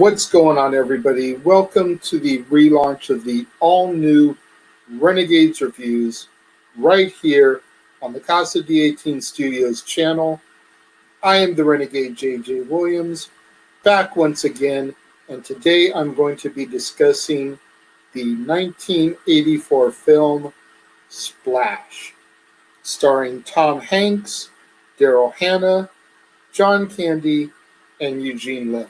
What's going on, everybody? Welcome to the relaunch of the all-new Renegades reviews right here on the Casa D18 Studios channel. I am the Renegade J.J. Williams, back once again, and today I'm going to be discussing the 1984 film Splash, starring Tom Hanks, Daryl Hannah, John Candy, and Eugene Levy.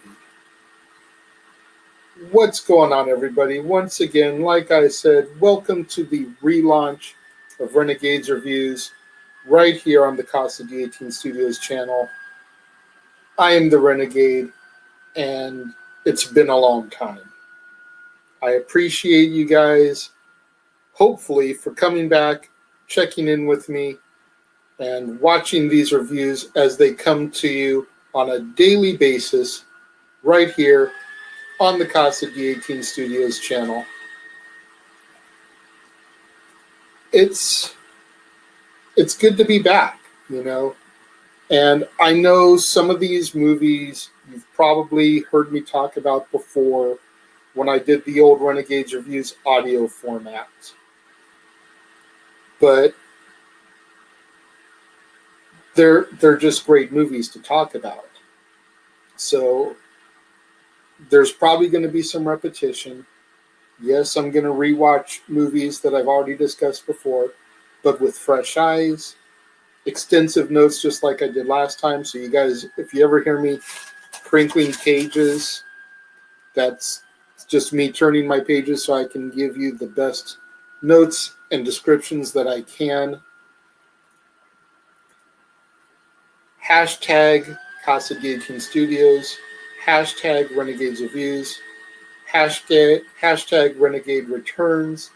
What's going on, everybody? Once again, like I said, welcome to the relaunch of Renegades Reviews right here on the Casa D18 Studios channel. I am the Renegade, and it's been a long time. I appreciate you guys, hopefully, for coming back, checking in with me, and watching these reviews as they come to you on a daily basis right here on the Casa D18 Studios channel. It's good to be back, and I know some of these movies you've probably heard me talk about before when I did the old Renegades Reviews audio format, but they're just great movies to talk about. So there's probably going to be some repetition. Yes, I'm going to rewatch movies that I've already discussed before, but with fresh eyes, extensive notes just like I did last time. So you guys, if you ever hear me crinkling pages, that's just me turning my pages so I can give you the best notes and descriptions that I can. Hashtag Casa D18 Studios. Hashtag Renegades Reviews, hashtag Renegade Returns,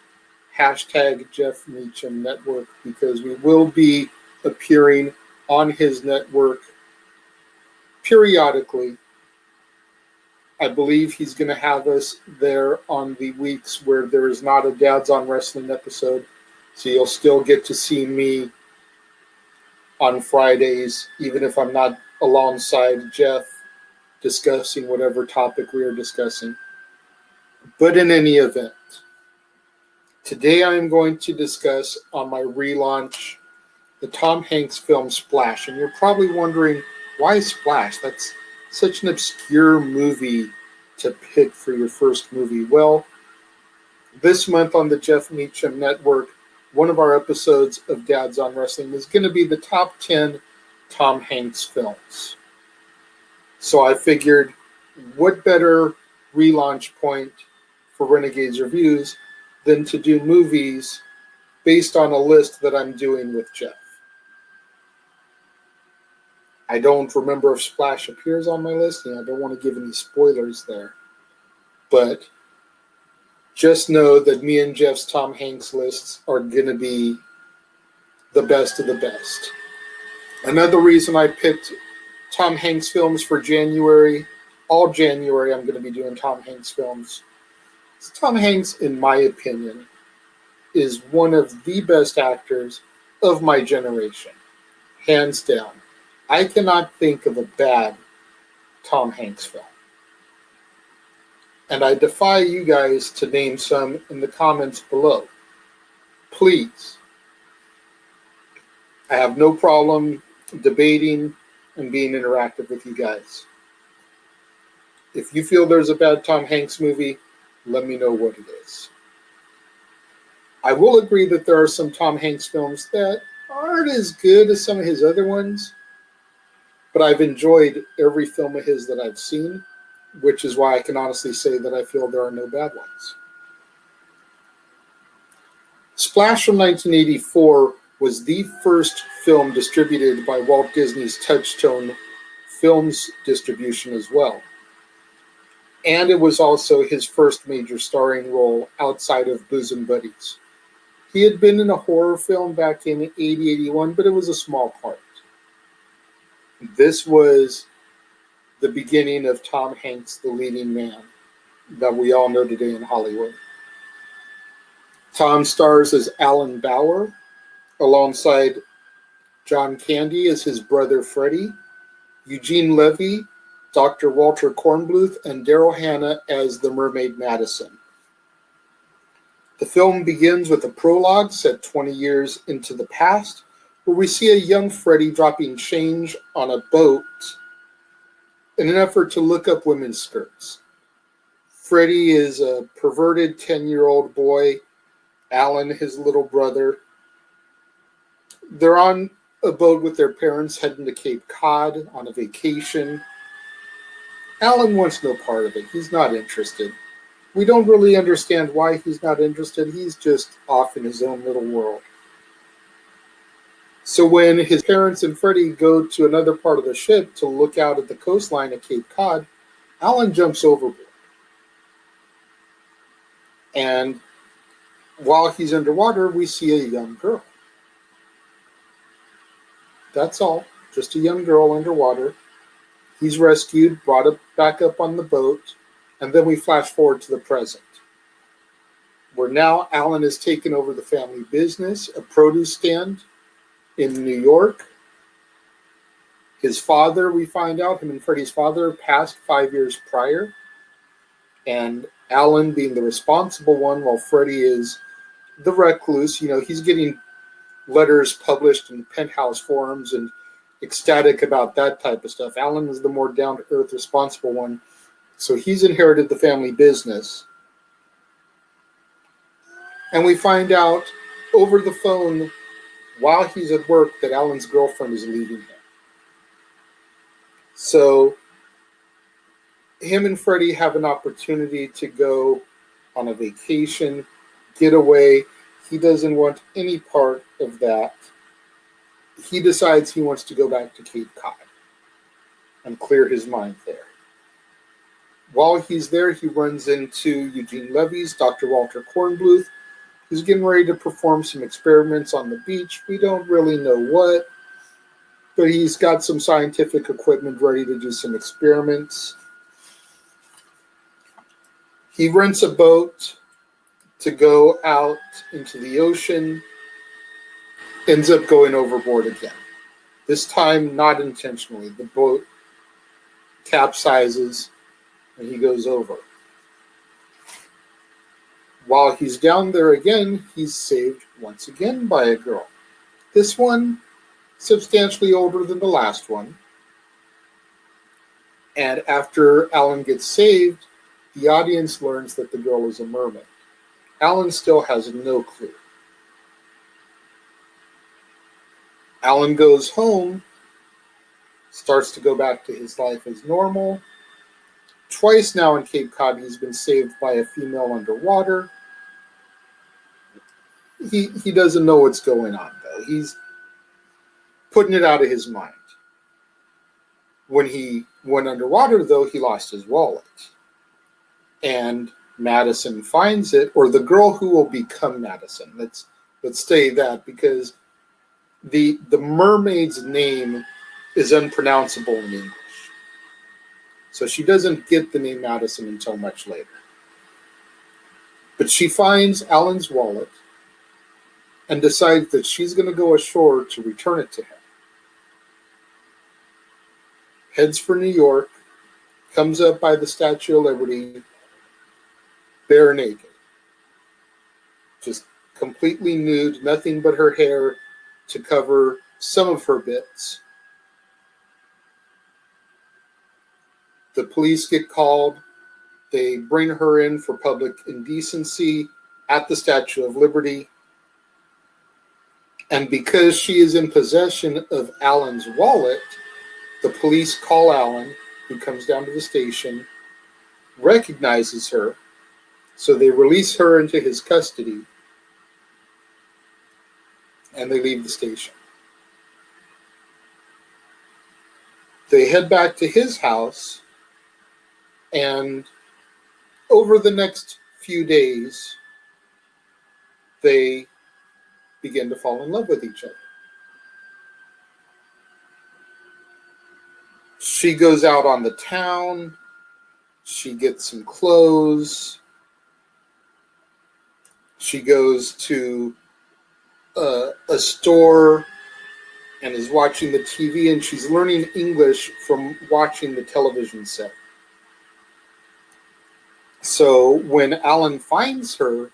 hashtag Jeff Meacham Network, because we will be appearing on his network periodically. I believe he's going to have us there on the weeks where there is not a Dads on Wrestling episode, so you'll still get to see me on Fridays, even if I'm not alongside Jeff discussing whatever topic we are discussing. But in any event, today I am going to discuss on my relaunch the Tom Hanks film Splash. And you're probably wondering, why Splash? That's such an obscure movie to pick for your first movie. Well, this month on the Jeff Meacham Network, one of our episodes of Dads on Wrestling is going to be the top 10 Tom Hanks films. So I figured, what better relaunch point for Renegades Reviews than to do movies based on a list that I'm doing with Jeff. I don't remember if Splash appears on my list, and I don't want to give any spoilers there. But just know that me and Jeff's Tom Hanks lists are going to be the best of the best. Another reason I picked Tom Hanks films for January, all January I'm going to be doing Tom Hanks films. So Tom Hanks, in my opinion, is one of the best actors of my generation, hands down. I cannot think of a bad Tom Hanks film. And I defy you guys to name some in the comments below. Please. I have no problem debating and being interactive with you guys. If you feel there's a bad Tom Hanks movie, let me know what it is. I will agree that there are some Tom Hanks films that aren't as good as some of his other ones, but I've enjoyed every film of his that I've seen, which is why I can honestly say that I feel there are no bad ones. Splash from 1984 was the first film distributed by Walt Disney's Touchstone Films distribution as well. And it was also his first major starring role outside of Bosom Buddies. He had been in a horror film back in 80-81, but it was a small part. This was the beginning of Tom Hanks, the leading man that we all know today in Hollywood. Tom stars as Alan Bauer, alongside John Candy as his brother Freddie, Eugene Levy, Dr. Walter Kornbluth and Daryl Hannah as the mermaid Madison. The film begins with a prologue set 20 years into the past, where we see a young Freddie dropping change on a boat in an effort to look up women's skirts. Freddie is a perverted 10-year-old boy, Alan, his little brother. They're on a boat with their parents heading to Cape Cod on a vacation. Alan wants no part of it. He's not interested. We don't really understand why he's not interested. He's just off in his own little world. So when his parents and Freddie go to another part of the ship to look out at the coastline of Cape Cod, Alan jumps overboard. And while he's underwater, we see a young girl. That's all. Just a young girl underwater. He's rescued, brought up back up on the boat, and then we flash forward to the present, where now Alan has taken over the family business, a produce stand in New York. His father, we find out, him and Freddie's father, passed 5 years prior, and Alan being the responsible one, while Freddie is the recluse. You know, he's getting letters published in penthouse forums and ecstatic about that type of stuff. Alan is the more down-to-earth, responsible one, so he's inherited the family business. And we find out over the phone while he's at work that Alan's girlfriend is leaving him. So him and Freddie have an opportunity to go on a vacation, get away. He doesn't want any part of that. He decides he wants to go back to Cape Cod and clear his mind there. While he's there, he runs into Eugene Levy's Dr. Walter Kornbluth, who's getting ready to perform some experiments on the beach. We don't really know what, but he's got some scientific equipment ready to do some experiments. He rents a boat to go out into the ocean, ends up going overboard again. This time, not intentionally. The boat capsizes and he goes over. While he's down there again, he's saved once again by a girl. This one, substantially older than the last one. And after Alan gets saved, the audience learns that the girl is a mermaid. Alan still has no clue. Alan goes home, starts to go back to his life as normal. Twice now in Cape Cod, he's been saved by a female underwater. He doesn't know what's going on, though. He's putting it out of his mind. When he went underwater, though, he lost his wallet. And Madison finds it, or the girl who will become Madison. Let's say that, because the mermaid's name is unpronounceable in English. So she doesn't get the name Madison until much later. But she finds Alan's wallet and decides that she's going to go ashore to return it to him. Heads for New York, comes up by the Statue of Liberty, bare naked. Just completely nude, nothing but her hair to cover some of her bits. The police get called. They bring her in for public indecency at the Statue of Liberty. And because she is in possession of Alan's wallet, the police call Alan, who comes down to the station, recognizes her, so they release her into his custody, and they leave the station. They head back to his house, and over the next few days, they begin to fall in love with each other. She goes out on the town. She gets some clothes. She goes to a store and is watching the TV, and she's learning English from watching the television set. So when Alan finds her,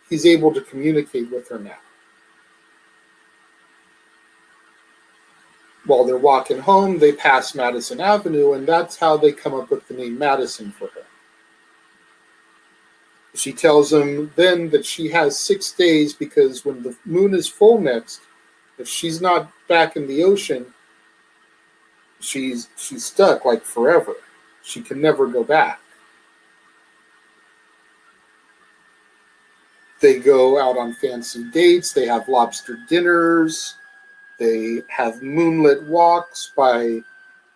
he's able to communicate with her now. While they're walking home, they pass Madison Avenue, and that's how they come up with the name Madison for her. She tells him then that she has 6 days because when the moon is full next, if she's not back in the ocean, she's stuck like forever. She can never go back. They go out on fancy dates. They have lobster dinners. They have moonlit walks by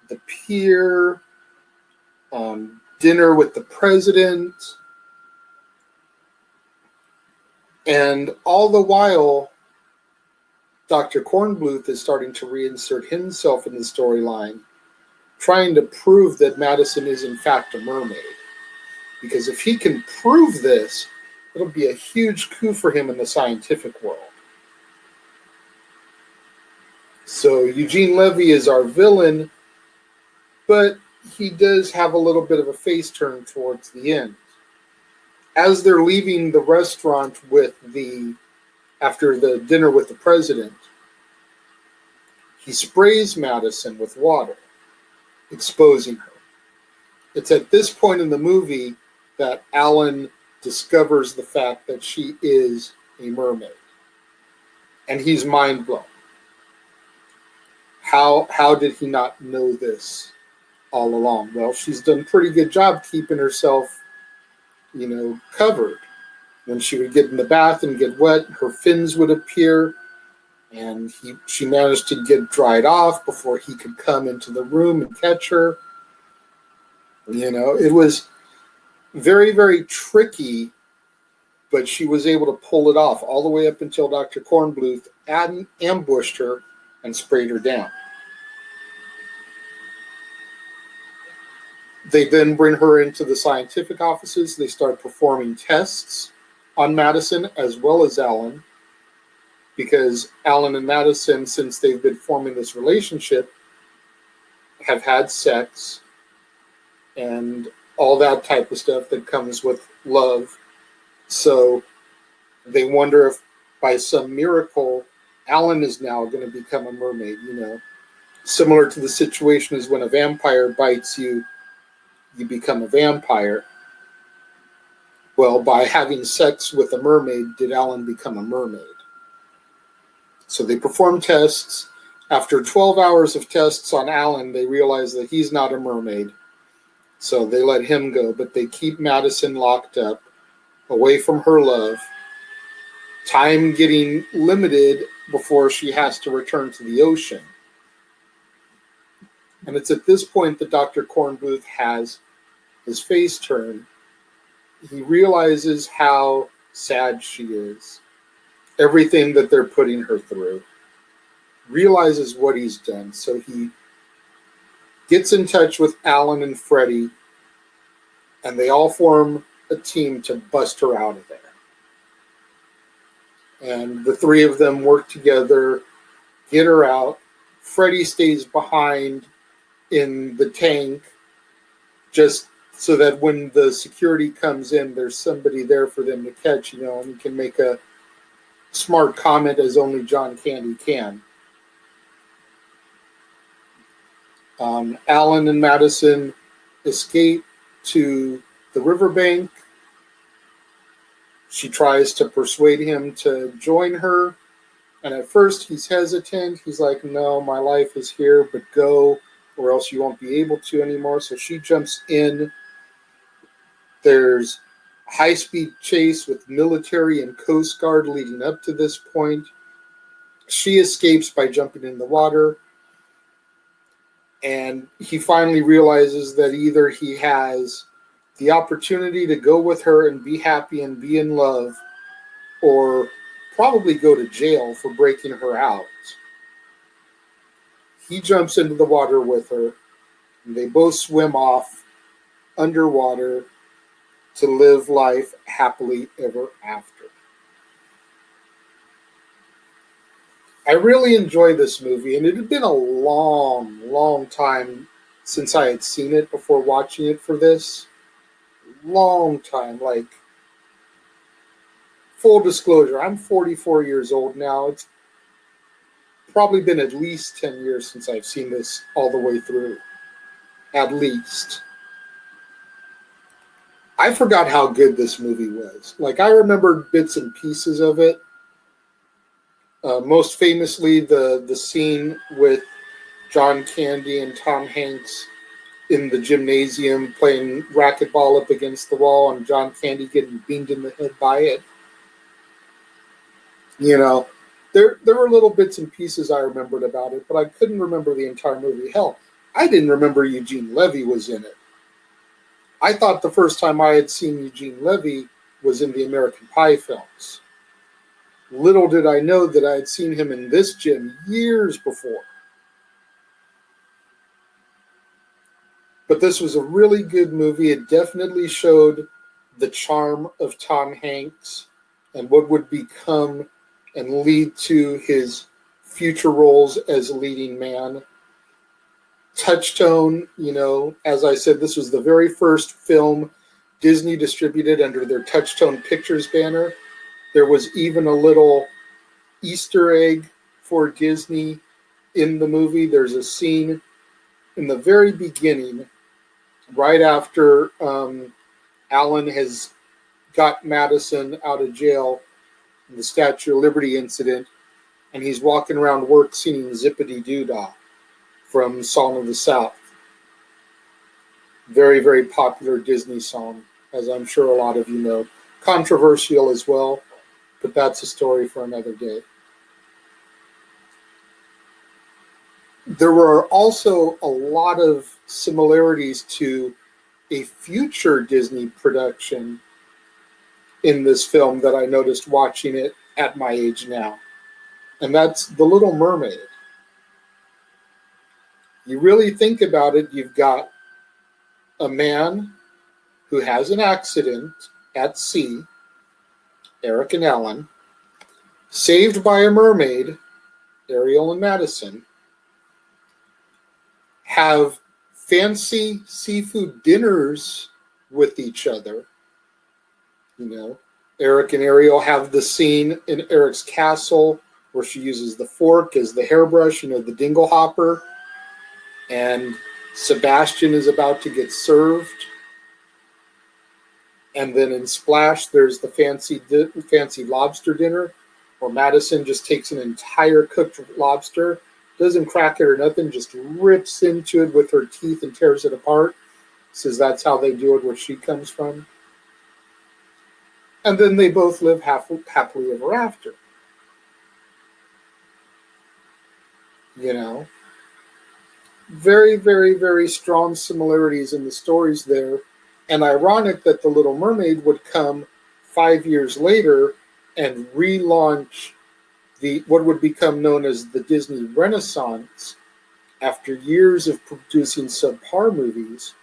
the pier, dinner with the president. And all the while, Dr. Kornbluth is starting to reinsert himself in the storyline, trying to prove that Madison is in fact a mermaid. Because if he can prove this, it'll be a huge coup for him in the scientific world. So Eugene Levy is our villain, but he does have a little bit of a face turn towards the end. As they're leaving the restaurant after the dinner with the president, he sprays Madison with water, exposing her. It's at this point in the movie that Alan discovers the fact that she is a mermaid. And he's mind blown. How did he not know this all along? Well, she's done a pretty good job keeping herself, covered. When she would get in the bath and get wet, her fins would appear, and she managed to get dried off before he could come into the room and catch her. It was very, very tricky, but she was able to pull it off all the way up until Dr. Kornbluth ambushed her and sprayed her down. They then bring her into the scientific offices. They start performing tests on Madison as well as Alan, because Alan and Madison, since they've been forming this relationship, have had sex and all that type of stuff that comes with love. So they wonder if by some miracle, Alan is now going to become a mermaid, similar to the situation as when a vampire bites you, you become a vampire. Well, by having sex with a mermaid, did Alan become a mermaid? So they perform tests. After 12 hours of tests on Alan, they realize that he's not a mermaid. So they let him go, but they keep Madison locked up, away from her love. Time getting limited before she has to return to the ocean. And it's at this point that Dr. Kornbluth has his face turned. He realizes how sad she is, everything that they're putting her through, realizes what he's done. So he gets in touch with Alan and Freddie, and they all form a team to bust her out of there. And the three of them work together, get her out. Freddie stays behind in the tank just so that when the security comes in, there's somebody there for them to catch, and he can make a smart comment as only John Candy can. Alan and Madison escape to the riverbank. She tries to persuade him to join her. And at first he's hesitant. He's like, no, my life is here, but go, or else you won't be able to anymore. So she jumps in. There's a high-speed chase with military and Coast Guard leading up to this point. She escapes by jumping in the water. And he finally realizes that either he has the opportunity to go with her and be happy and be in love, or probably go to jail for breaking her out. He jumps into the water with her, and they both swim off underwater to live life happily ever after. I really enjoy this movie, and it had been a long, long time since I had seen it before watching it for this. Long time. Like, full disclosure, I'm 44 years old now. It's probably been at least 10 years since I've seen this all the way through. At least. I forgot how good this movie was. Like, I remembered bits and pieces of it. Most famously, the scene with John Candy and Tom Hanks in the gymnasium playing racquetball up against the wall, and John Candy getting beamed in the head by it. You know, there were little bits and pieces I remembered about it, but I couldn't remember the entire movie. Hell, I didn't remember Eugene Levy was in it. I thought the first time I had seen Eugene Levy was in the American Pie films. Little did I know that I had seen him in this gym years before. But this was a really good movie. It definitely showed the charm of Tom Hanks and what would become and lead to his future roles as a leading man. Touchstone, as I said, this was the very first film Disney distributed under their Touchstone Pictures banner. There was even a little Easter egg for Disney in the movie. There's a scene in the very beginning, right after Alan has got Madison out of jail in the Statue of Liberty incident, and he's walking around work singing Zippity Doo Dah from Song of the South. Very, very popular Disney song, as I'm sure a lot of you know. Controversial as well, but that's a story for another day. There were also a lot of similarities to a future Disney production in this film that I noticed watching it at my age now, and that's The Little Mermaid. You really think about it, you've got a man who has an accident at sea, Eric and Ellen, saved by a mermaid, Ariel and Madison, have fancy seafood dinners with each other. Eric and Ariel have the scene in Eric's castle where she uses the fork as the hairbrush, the dingle hopper, and Sebastian is about to get served. And then in Splash, there's the fancy lobster dinner, where Madison just takes an entire cooked lobster, doesn't crack it or nothing, just rips into it with her teeth and tears it apart. Says that's how they do it where she comes from. And then they both live happily ever after. Very, very, very strong similarities in the stories there. And ironic that The Little Mermaid would come 5 years later and relaunch what would become known as the Disney Renaissance after years of producing subpar movies.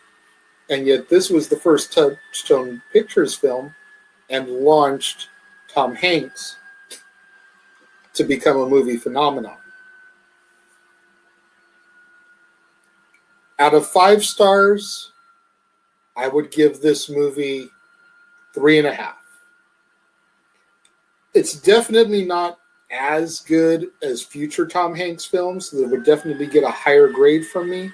And yet this was the first Touchstone Pictures film and launched Tom Hanks to become a movie phenomenon. Out of 5 stars, I would give this movie 3.5. It's definitely not as good as future Tom Hanks films, so it would definitely get a higher grade from me.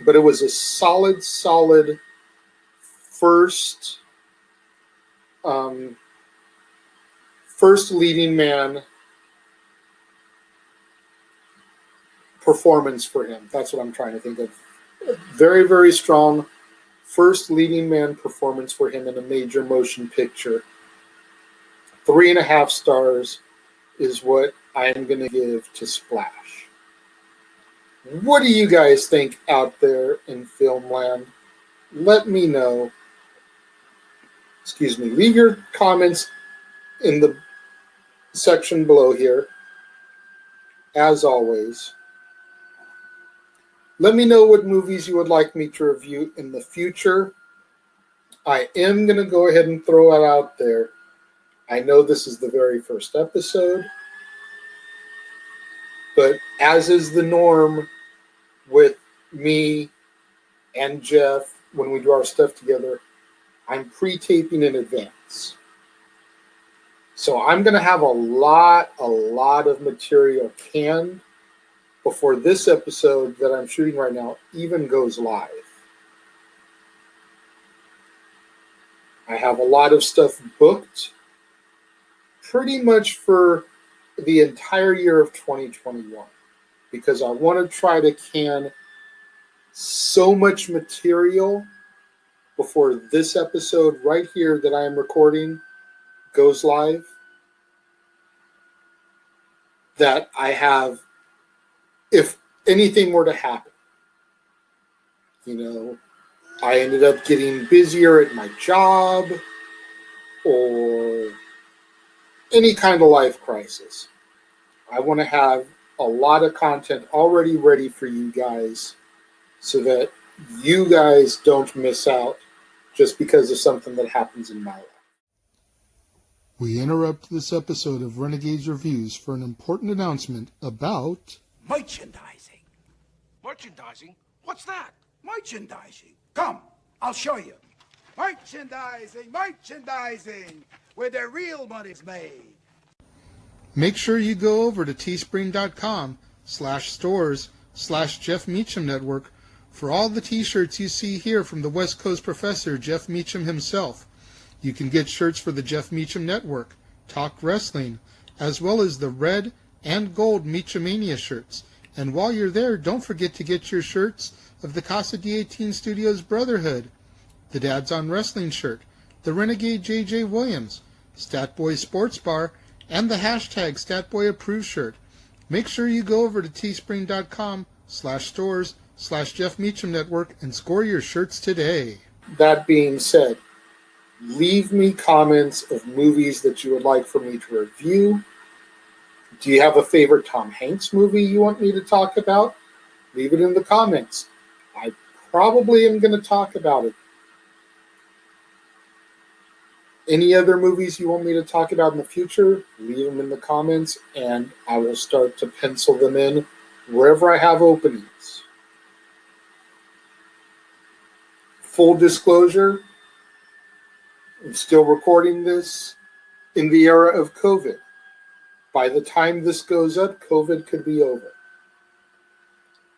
But it was a solid first leading man performance for him. That's what I'm trying to think of. Very, very strong first leading man performance for him in a major motion picture. 3.5 stars is what I am going to give to Splash. What do you guys think out there in Filmland? Let me know. Leave your comments in the section below here. As always, let me know what movies you would like me to review in the future. I am going to go ahead and throw it out there. I know this is the very first episode. But as is the norm with me and Jeff, when we do our stuff together, I'm pre-taping in advance. So I'm going to have a lot of material canned before this episode that I'm shooting right now even goes live. I have a lot of stuff booked pretty much for the entire year of 2021 because I want to try to can so much material before this episode right here that I am recording goes live that I have, if anything were to happen, I ended up getting busier at my job or any kind of life crisis. I want to have a lot of content already ready for you guys so that you guys don't miss out just because of something that happens in my life. We interrupt this episode of Renegades Reviews for an important announcement about merchandising. Merchandising? What's that? Merchandising. Come, I'll show you. Merchandising, where the real money's made. Make sure you go over to teespring.com/stores/Jeff Meacham Network for all the t-shirts you see here from the West Coast professor, Jeff Meacham himself. You can get shirts for the Jeff Meacham Network, Talk Wrestling, as well as the red and gold Meachamania shirts. And while you're there, don't forget to get your shirts of the Casa D18 Studios Brotherhood, the Dads on Wrestling shirt, the Renegade J.J. Williams, Statboy Sports Bar, and the hashtag StatBoyApproved shirt. Make sure you go over to teespring.com/stores/Jeff Meacham Network and score your shirts today. That being said, leave me comments of movies that you would like for me to review. Do you have a favorite Tom Hanks movie you want me to talk about? Leave it in the comments. I probably am going to talk about it. Any other movies you want me to talk about in the future, leave them in the comments, and I will start to pencil them in wherever I have openings. Full disclosure, I'm still recording this in the era of COVID. By the time this goes up, COVID could be over.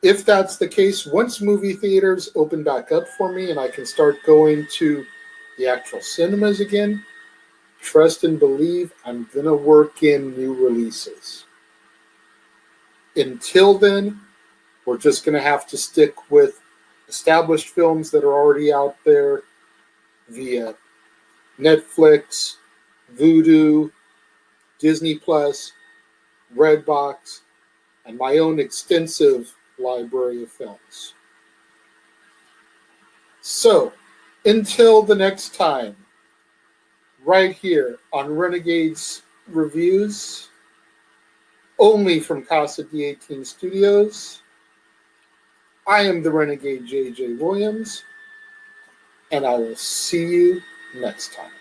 If that's the case, once movie theaters open back up for me and I can start going to the actual cinemas again, trust and believe I'm going to work in new releases. Until then, we're just going to have to stick with established films that are already out there via Netflix, Vudu, Disney Plus, Redbox, and my own extensive library of films. So, until the next time, right here on Renegades Reviews, only from Casa D18 Studios, I am the Renegade J.J. Williams, and I will see you next time.